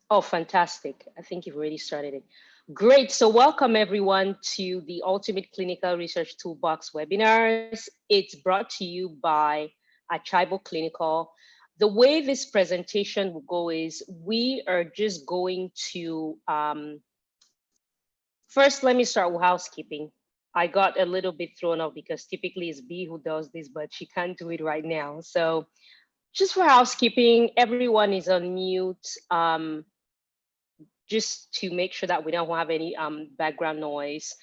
Oh, fantastic. I think you've already started it. Great. So welcome everyone to the Ultimate Clinical Research Toolbox webinars. It's brought to you by Achaibo Clinical. The way this presentation will go is we are just going to, first, let me start with housekeeping. I got a little bit thrown off because typically it's B who does this, but she can't do it right now. So just for housekeeping, everyone is on mute. Just to make sure that we don't have any background noise.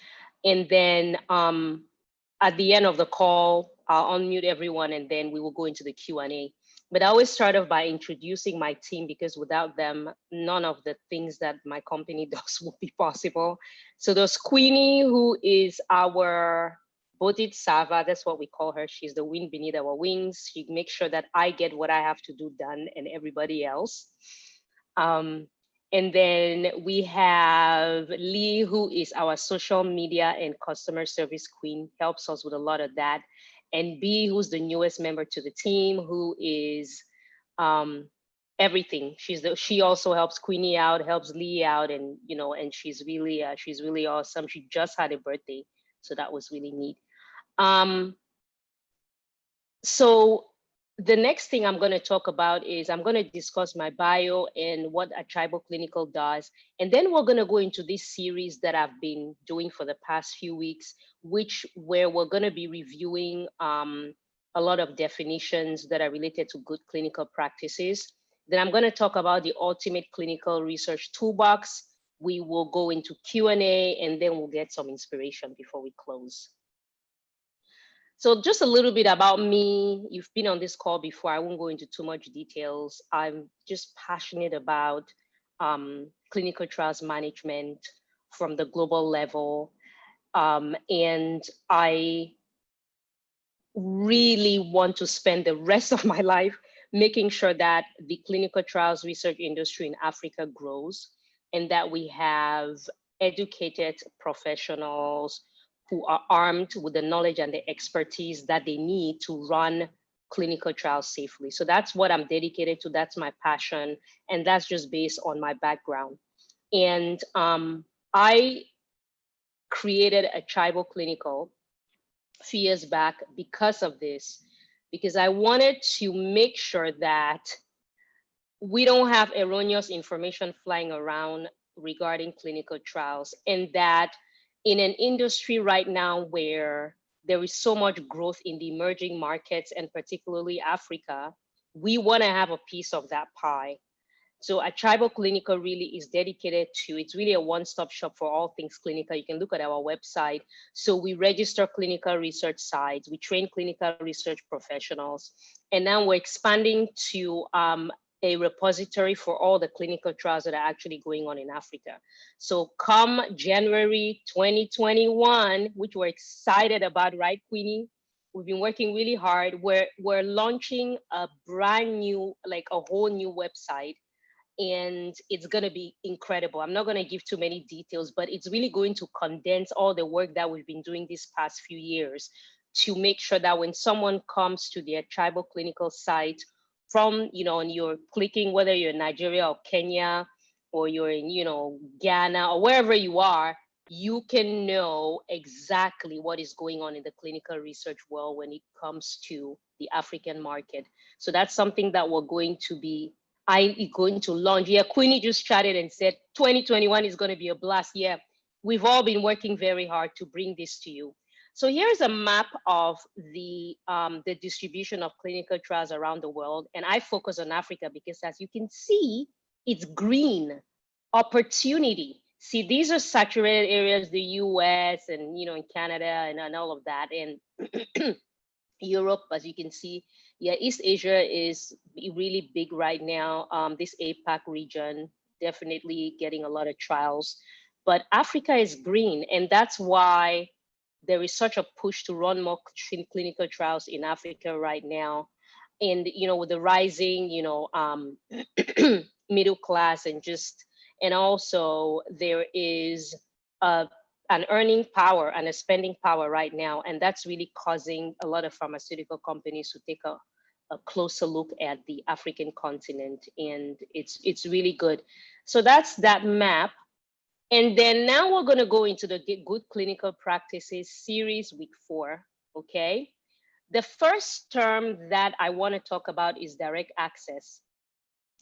And then at the end of the call, I'll unmute everyone and then we will go into the Q&A. But I always start off by introducing my team because without them, none of the things that my company does will be possible. So there's Queenie, who is our Bodit Sava, that's what we call her. She's the wind beneath our wings. She makes sure that I get what I have to do done and everybody else. Um, and then we have Lee, who is our social media and customer service queen, helps us with a lot of that. And B, who's the newest member to the team, who is um, everything. She also helps Queenie out, helps Lee out, and and she's really awesome. She just had a birthday, so that was really neat. Um, so the next thing I'm going to talk about is I'm going to discuss my bio and what Achaibo Clinical does. And then we're going to go into this series that I've been doing for the past few weeks, where we're going to be reviewing a lot of definitions that are related to good clinical practices. Then I'm going to talk about the ultimate clinical research toolbox. We will go into Q&A and then we'll get some inspiration before we close. So just a little bit about me. You've been on this call before. I won't go into too much details. I'm just passionate about clinical trials management from the global level. And I really want to spend the rest of my life making sure that the clinical trials research industry in Africa grows and that we have educated professionals who are armed with the knowledge and the expertise that they need to run clinical trials safely. So that's what I'm dedicated to. That's my passion. And that's just based on my background. And I created Achaibo Clinical a few years back because of this, because I wanted to make sure that we don't have erroneous information flying around regarding clinical trials, and that in an industry right now where there is so much growth in the emerging markets and particularly Africa, we want to have a piece of that pie. So Achaibo Clinical really is dedicated to, it's really a one-stop shop for all things clinical. You can look at our website. So we register clinical research sites, we train clinical research professionals, and now we're expanding to a repository for all the clinical trials that are actually going on in Africa. So come January 2021, which we're excited about, right, Queenie? We've been working really hard. We're launching a brand new, like a whole new website, and it's going to be incredible. I'm not going to give too many details, but it's really going to condense all the work that we've been doing these past few years to make sure that when someone comes to the Achaibo Clinical site from, and you're clicking, whether you're in Nigeria or Kenya, or you're in, Ghana or wherever you are, you can know exactly what is going on in the clinical research world when it comes to the African market. So that's something that we're going to be going to launch. Yeah, Queenie just chatted and said 2021 is going to be a blast. Yeah, we've all been working very hard to bring this to you. So here's a map of the distribution of clinical trials around the world, and I focus on Africa because, as you can see, it's green opportunity. See, these are saturated areas, the US and in Canada and all of that, and Europe, as you can see. Yeah, East Asia is really big right now. This APAC region definitely getting a lot of trials, but Africa is green, and that's why there is such a push to run more clinical trials in Africa right now. And with the rising, middle class, and also there is a an earning power and a spending power right now, and that's really causing a lot of pharmaceutical companies to take a a closer look at the African continent, and it's really good. So that's that map. And then now we're going to go into the Good Clinical Practices series, week 4, okay? The first term that I want to talk about is direct access.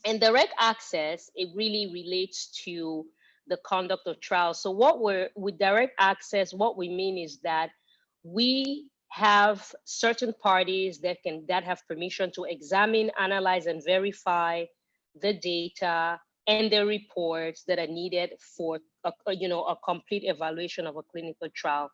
And direct access, it really relates to the conduct of trials. So with direct access, what we mean is that we have certain parties that have permission to examine, analyze, and verify the data and the reports that are needed for a complete evaluation of a clinical trial.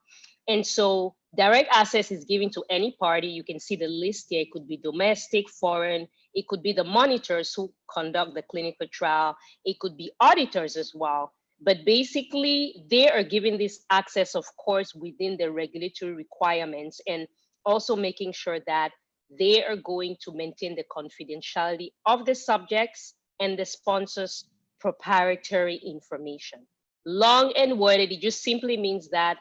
And so direct access is given to any party. You can see the list here. It could be domestic, foreign. It could be the monitors who conduct the clinical trial. It could be auditors as well. But basically, they are given this access, of course, within the regulatory requirements, and also making sure that they are going to maintain the confidentiality of the subjects and the sponsors' proprietary information. Long and worded, it just simply means that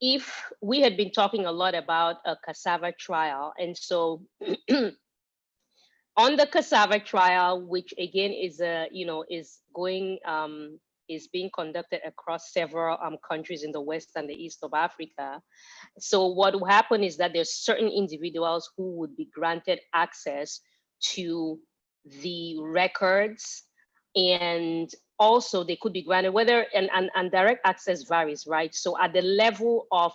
if we had been talking a lot about a cassava trial, and so on the cassava trial, which again is is being conducted across several countries in the West and the East of Africa. So what will happen is that there's certain individuals who would be granted access to the records, and also they could be granted whether and direct access varies, right? So at the level of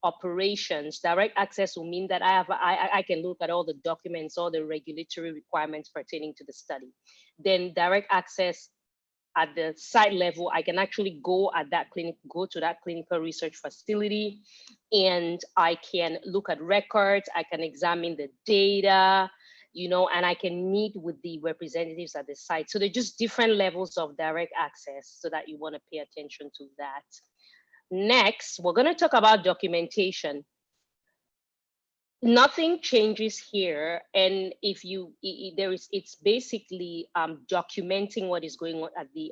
operations, direct access will mean that I can look at all the documents, all the regulatory requirements pertaining to the study. Then direct access at the site level, I can actually go to that clinical research facility, and I can look at records, I can examine the data, and I can meet with the representatives at the site. So they're just different levels of direct access, so that you want to pay attention to that. Next, we're going to talk about documentation. Nothing changes here, and it's basically documenting what is going on at the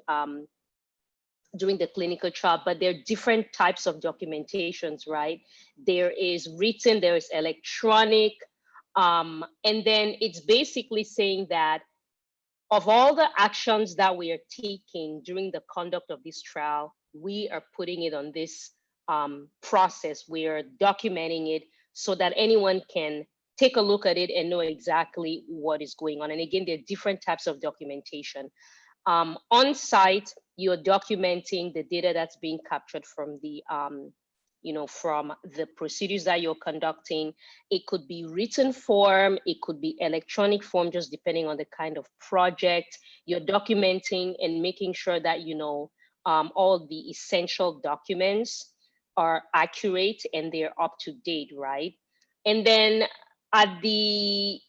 during the clinical trial, but there are different types of documentations, right? There is written, there is electronic, and then it's basically saying that of all the actions that we are taking during the conduct of this trial, we are putting it on this process. We are documenting it so that anyone can take a look at it and know exactly what is going on. And again, there are different types of documentation. On site, you're documenting the data that's being captured from the from the procedures that you're conducting. It could be written form, it could be electronic form, just depending on the kind of project. You're documenting and making sure that all the essential documents are accurate and they're up to date, right? And then at the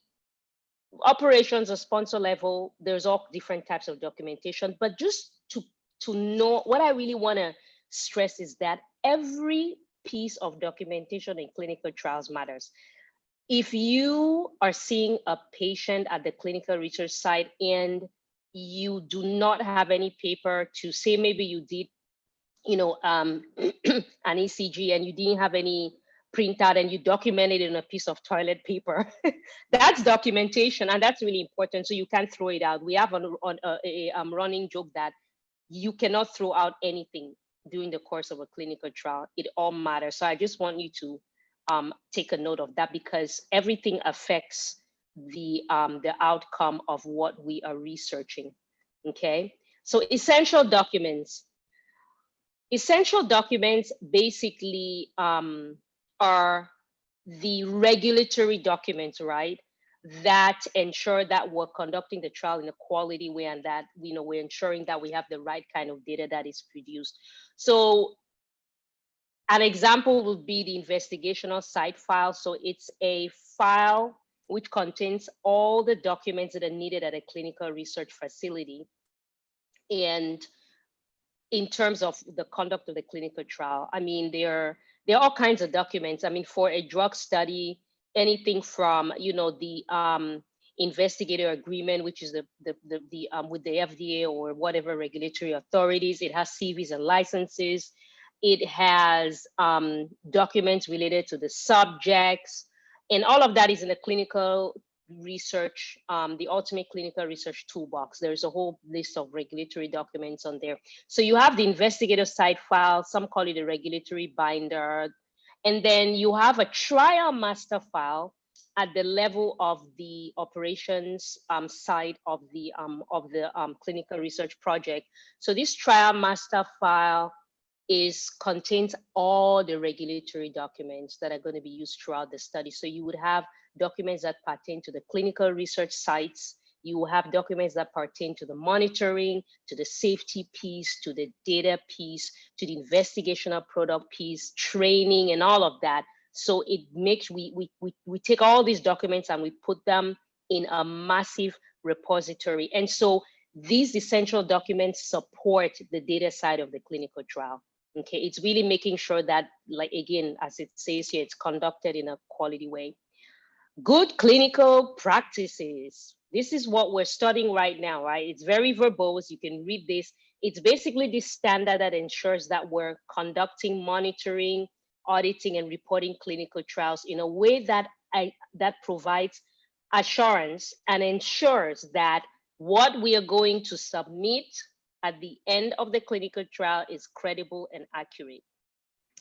operations or sponsor level, there's all different types of documentation. But just to know, what I really want to stress is that every piece of documentation in clinical trials matters. If you are seeing a patient at the clinical research site and you do not have any paper to say, maybe you did an ECG and you didn't have any printout and you documented it in a piece of toilet paper, that's documentation, and that's really important. So you can't throw it out. We have a running joke that you cannot throw out anything during the course of a clinical trial. It all matters. So I just want you to take a note of that, because everything affects the outcome of what we are researching. Okay, so essential documents. Essential documents basically are the regulatory documents, right, that ensure that we're conducting the trial in a quality way, and that we're ensuring that we have the right kind of data that is produced. So an example would be the investigational site file. So it's a file which contains all the documents that are needed at a clinical research facility, and in terms of the conduct of the clinical trial. I mean, there are all kinds of documents. I mean, for a drug study, anything from the investigator agreement, which is the with the FDA or whatever regulatory authorities. It has CVs and licenses. It has documents related to the subjects, and all of that is in the clinical research, the ultimate clinical research toolbox. There's a whole list of regulatory documents on there. So you have the investigator side file, some call it a regulatory binder, and then you have a trial master file at the level of the operations side of the clinical research project. So this trial master file contains all the regulatory documents that are going to be used throughout the study. So you would have documents that pertain to the clinical research sites. You will have documents that pertain to the monitoring, to the safety piece, to the data piece, to the investigational product piece, training, and all of that. So it makes, we take all these documents and we put them in a massive repository. And so these essential documents support the data side of the clinical trial. Okay, it's really making sure that, like, again, as it says here, it's conducted in a quality way. Good clinical practices. This is what we're studying right now, right? It's very verbose. You can read this. It's basically this standard that ensures that we're conducting, monitoring, auditing, and reporting clinical trials in a way that provides assurance and ensures that what we are going to submit at the end of the clinical trial is credible and accurate.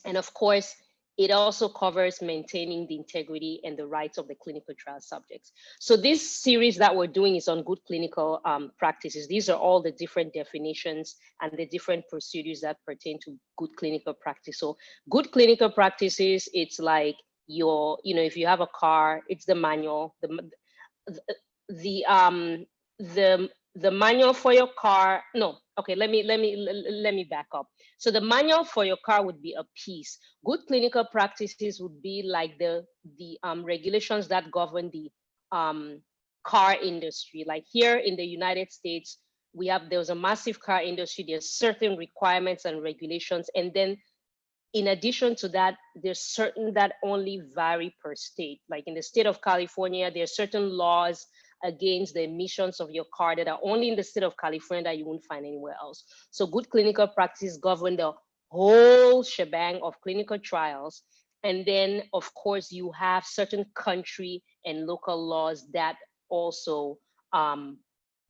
And of course, it also covers maintaining the integrity and the rights of the clinical trial subjects. So this series that we're doing is on good clinical practices. These are all the different definitions and the different procedures that pertain to good clinical practice. So good clinical practices, it's like if you have a car, it's the manual, the manual for your car. No, okay, let me back up. So the manual for your car would be a piece. Good clinical practices would be like the regulations that govern the car industry. Like here in the United States, there's a massive car industry. There's certain requirements and regulations, and then in addition to that, there's certain that only vary per state. Like in the state of California, there are certain laws against the emissions of your car that are only in the state of California that you won't find anywhere else. So good clinical practice govern the whole shebang of clinical trials. And then, of course, you have certain country and local laws that also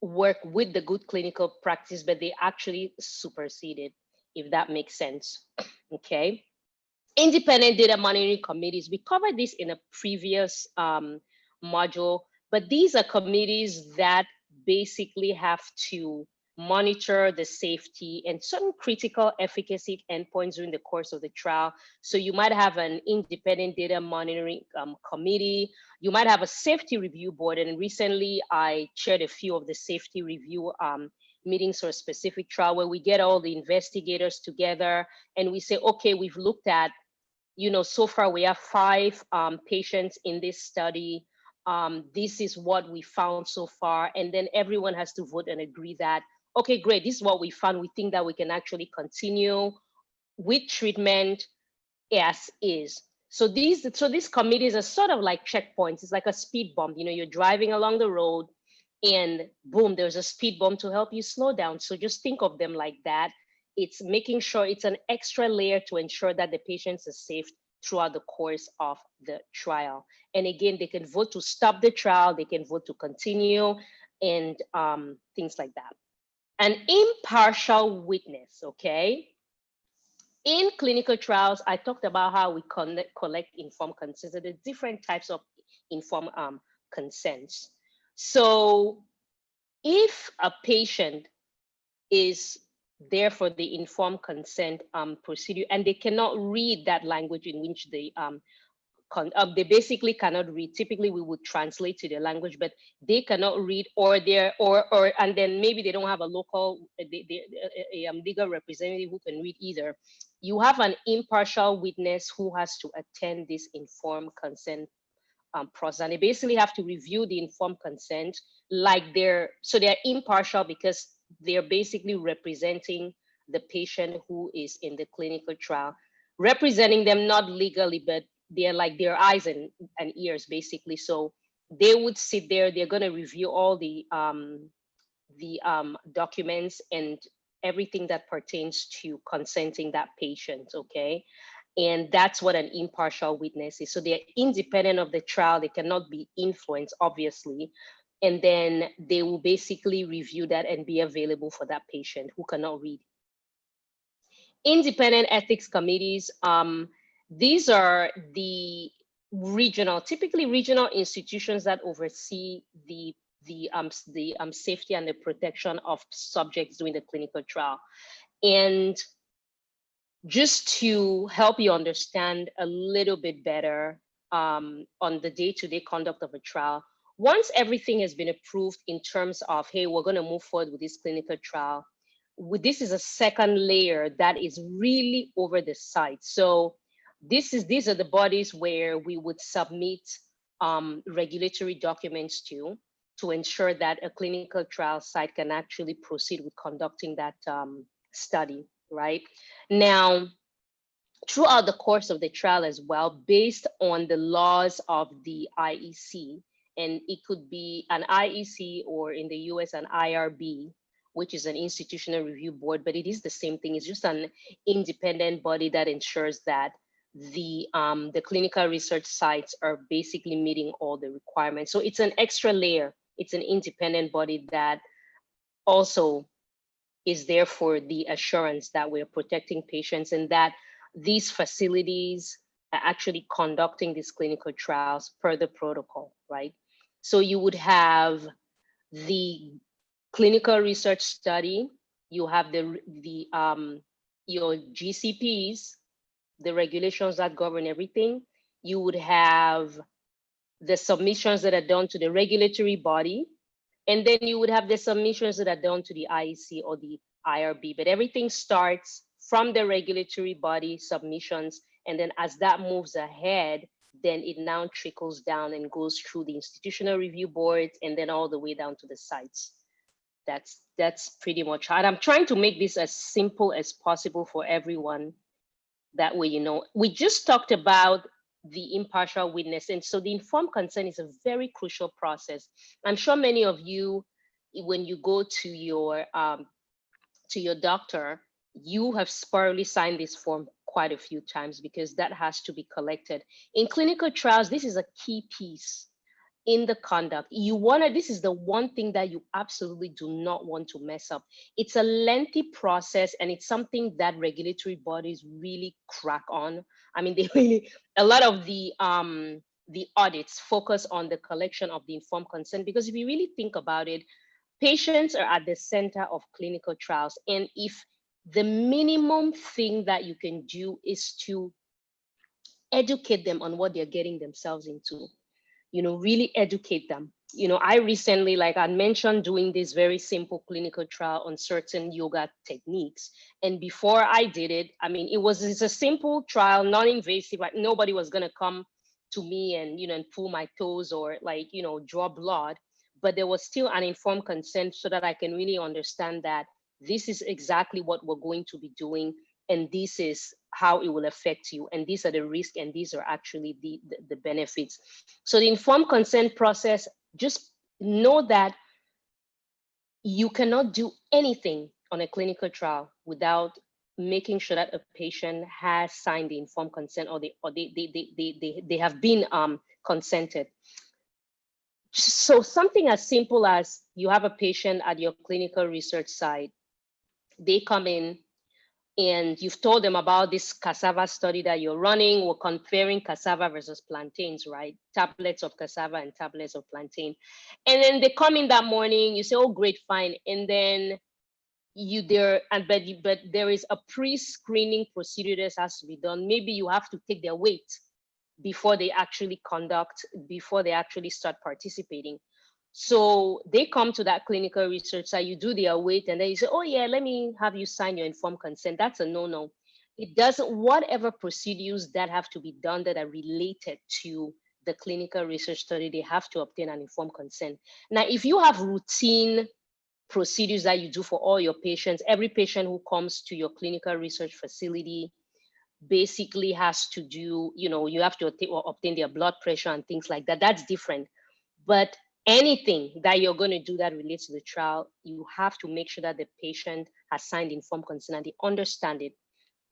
work with the good clinical practice, but they actually supersede it, if that makes sense. Okay. Independent data monitoring committees. We covered this in a previous module, but these are committees that basically have to monitor the safety and certain critical efficacy endpoints during the course of the trial. So you might have an independent data monitoring committee. You might have a safety review board. And recently I chaired a few of the safety review meetings for a specific trial where we get all the investigators together and we say, okay, we've looked at, so far we have 5 patients in this study. This is what we found so far. And then everyone has to vote and agree that, okay, great, this is what we found. We think that we can actually continue with treatment as is. So these committees are sort of like checkpoints. It's like a speed bump. You're driving along the road and boom, there's a speed bump to help you slow down. So just think of them like that. It's making sure it's an extra layer to ensure that the patients are safe throughout the course of the trial. And again, they can vote to stop the trial, they can vote to continue, and things like that. An impartial witness, okay? In clinical trials, I talked about how we collect informed consents. So there are different types of informed consents. So if a patient is there for the informed consent procedure and they cannot read that language in which they basically cannot read. Typically we would translate to their language, but they cannot read, and then maybe they don't have a local legal representative who can read either. You have an impartial witness who has to attend this informed consent process, and they basically have to review the informed consent they're impartial because they're basically representing the patient who is in the clinical trial, representing them not legally, but they're like their eyes and ears basically. So they would sit there, they're going to review all the documents and everything that pertains to consenting that patient, okay? And that's what an impartial witness is. So they're independent of the trial. They cannot be influenced, obviously. And then they will basically review that and be available for that patient who cannot read. Independent ethics committees, these are the typically regional institutions that oversee the safety and the protection of subjects during the clinical trial. And just to help you understand a little bit better on the day-to-day conduct of a trial, once everything has been approved in terms of, hey, we're going to move forward with this clinical trial, this is a second layer that is really over the site. So these are the bodies where we would submit regulatory documents to ensure that a clinical trial site can actually proceed with conducting that study, right? Now, throughout the course of the trial as well, based on the laws of the IEC, and it could be an IEC or in the US, an IRB, which is an institutional review board, but it is the same thing. It's just an independent body that ensures that the clinical research sites are basically meeting all the requirements. So it's an extra layer. It's an independent body that also is there for the assurance that we're protecting patients and that these facilities are actually conducting these clinical trials per the protocol, right? So you would have the clinical research study, you have your GCPs, the regulations that govern everything. You would have the submissions that are done to the regulatory body, and then you would have the submissions that are done to the IEC or the IRB. But everything starts from the regulatory body submissions, and then as that moves ahead, then it now trickles down and goes through the institutional review boards and then all the way down to the sites. That's pretty much how. And I'm trying to make this as simple as possible for everyone. That way, we just talked about the impartial witness. And so the informed consent is a very crucial process. I'm sure many of you, when you go to your doctor, you have probably signed this form quite a few times because that has to be collected. In clinical trials, this is a key piece in the conduct. This is the one thing that you absolutely do not want to mess up. It's a lengthy process and it's something that regulatory bodies really crack on. I mean, a lot of the audits focus on the collection of the informed consent, because if you really think about it, patients are at the center of clinical trials. And if the minimum thing that you can do is to educate them on what they're getting themselves into, really educate them. I recently, like I mentioned, doing this very simple clinical trial on certain yoga techniques. And before I did it, I mean, it's a simple trial, non-invasive. Like nobody was going to come to me and, and pull my toes or draw blood. But there was still an informed consent so that I can really understand that this is exactly what we're going to be doing. And this is how it will affect you. And these are the risks, and these are actually the benefits. So the informed consent process, just know that you cannot do anything on a clinical trial without making sure that a patient has signed the informed consent, or they have been consented. So something as simple as you have a patient at your clinical research site, they come in, and you've told them about this cassava study that you're running. We're comparing cassava versus plantains, right? Tablets of cassava and tablets of plantain. And then they come in that morning, you say, oh, great, fine. And then but there is a pre-screening procedure that has to be done. Maybe you have to take their weight before they actually start participating. So they come to that clinical research site, you do their weight, and then you say, oh yeah, let me have you sign your informed consent. That's a no-no. It doesn't, whatever procedures that have to be done that are related to the clinical research study, they have to obtain an informed consent. Now, if you have routine procedures that you do for all your patients, every patient who comes to your clinical research facility basically has to do, you have to obtain their blood pressure and things like that. That's different. But anything that you're going to do that relates to the trial, you have to make sure that the patient has signed informed consent and they understand it.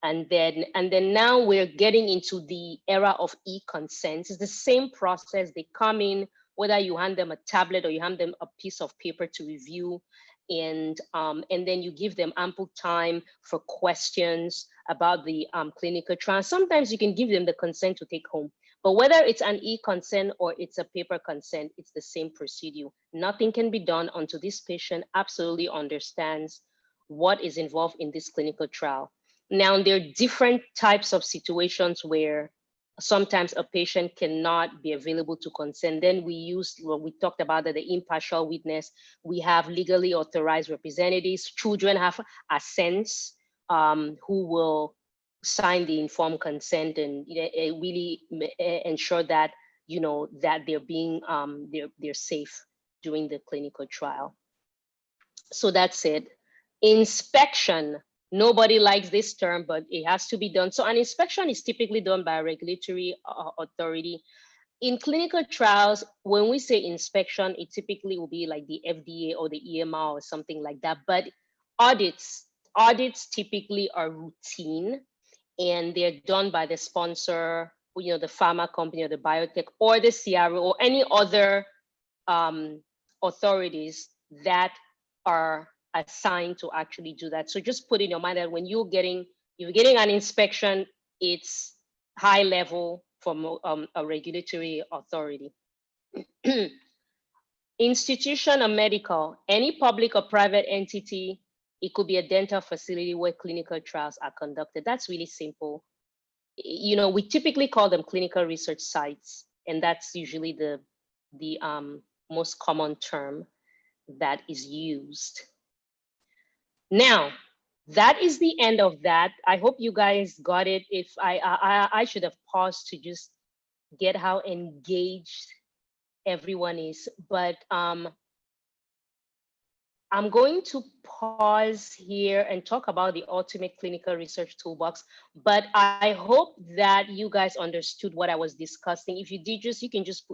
And then now we're getting into the era of e-consents. It's the same process. They come in, whether you hand them a tablet or you hand them a piece of paper to review, and then you give them ample time for questions about the clinical trial. Sometimes you can give them the consent to take home, but whether it's an e-consent or it's a paper consent, it's the same procedure. Nothing can be done until this patient absolutely understands what is involved in this clinical trial. Now, there are different types of situations where sometimes a patient cannot be available to consent. Then we use what we talked about, the impartial witness. We have legally authorized representatives. Children have assents who will sign the informed consent and really ensure that that they're being they're safe during the clinical trial. So that's it. Inspection. Nobody likes this term, but it has to be done. So an inspection is typically done by a regulatory authority. In clinical trials, when we say inspection, it typically will be like the FDA or the EMR or something like that. But audits typically are routine, and they're done by the sponsor, the pharma company or the biotech or the CRO or any other authorities that are assigned to actually do that. So just put in your mind that when you're getting an inspection, it's high level from a regulatory authority. Institution or medical, any public or private entity, it could be a dental facility where clinical trials are conducted. That's really simple. We typically call them clinical research sites, and that's usually the most common term that is used. Now, that is the end of that. I hope you guys got it. If I should have paused to just get how engaged everyone is, but I'm going to pause here and talk about the ultimate clinical research toolbox, but I hope that you guys understood what I was discussing. If you did, you can just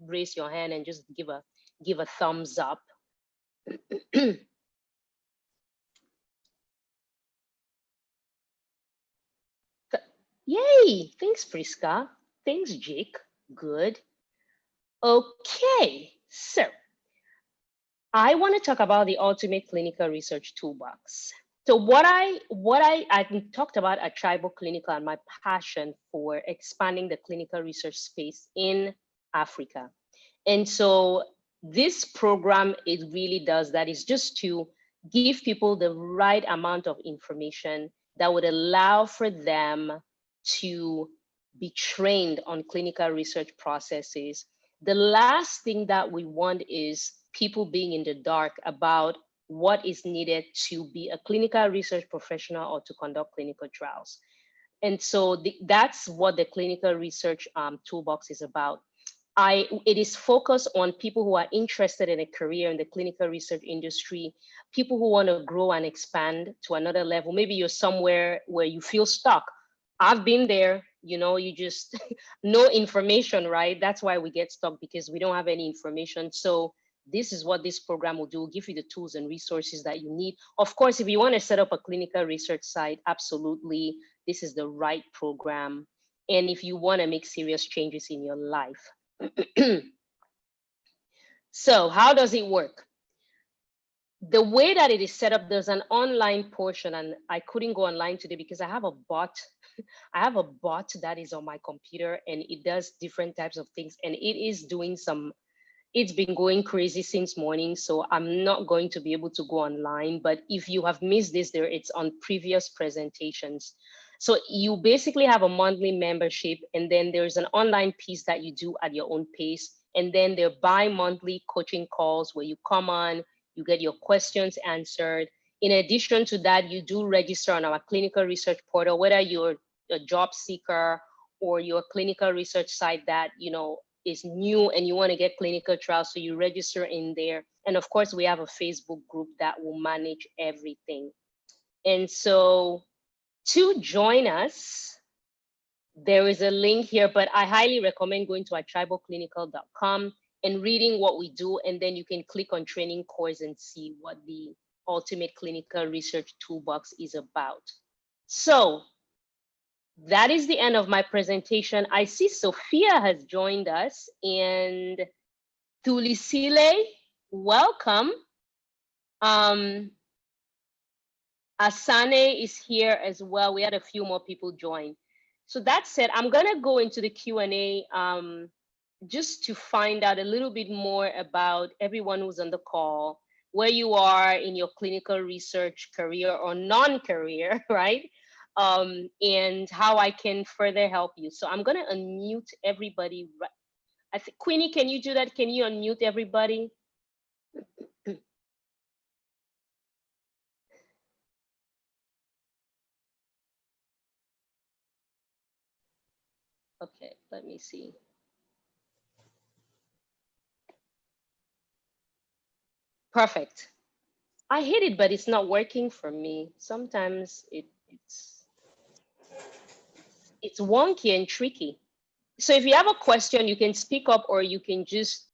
raise your hand and just give a thumbs up. Yay, thanks Priska. Thanks Jake, good. Okay, so I want to talk about the ultimate clinical research toolbox. So what I talked about Achaibo Clinical and my passion for expanding the clinical research space in Africa. And so this program, it really does that, is just to give people the right amount of information that would allow for them to be trained on clinical research processes. The last thing that we want is people being in the dark about what is needed to be a clinical research professional or to conduct clinical trials. And so that's what the clinical research toolbox is about. It is focused on people who are interested in a career in the clinical research industry, people who want to grow and expand to another level. Maybe you're somewhere where you feel stuck. I've been there, you just no information, right? That's why we get stuck, because we don't have any information. So this is what this program will do, give you the tools and resources that you need. Of course, if you want to set up a clinical research site, absolutely, this is the right program. And if you want to make serious changes in your life. So how does it work? The way that it is set up, there's an online portion, and I couldn't go online today because I have a bot. I have a bot that is on my computer, and it does different types of things, and it is doing it's been going crazy since morning, so I'm not going to be able to go online. But if you have missed this, it's on previous presentations. So you basically have a monthly membership, and then there's an online piece that you do at your own pace. And then there are bi-monthly coaching calls where you come on, you get your questions answered. In addition to that, you do register on our clinical research portal, whether you're a job seeker or your clinical research site that, is new and you want to get clinical trials, so you register in there. And of course, we have a Facebook group that will manage everything. And so to join us, there is a link here, but I highly recommend going to achaiboclinical.com and reading what we do, and then you can click on training course and see what the ultimate clinical research toolbox is about. So that is the end of my presentation. I see Sophia has joined us, and Tulisile, welcome. Asane is here as well. We had a few more people join. So that said, I'm gonna go into the Q&A just to find out a little bit more about everyone who's on the call, where you are in your clinical research career or non-career, right? And how I can further help you. So I'm gonna unmute everybody. I think, Queenie, can you do that? Can you unmute everybody? Okay, let me see. Perfect. I hate it, but it's not working for me. Sometimes it's wonky and tricky. So if you have a question, you can speak up or you can just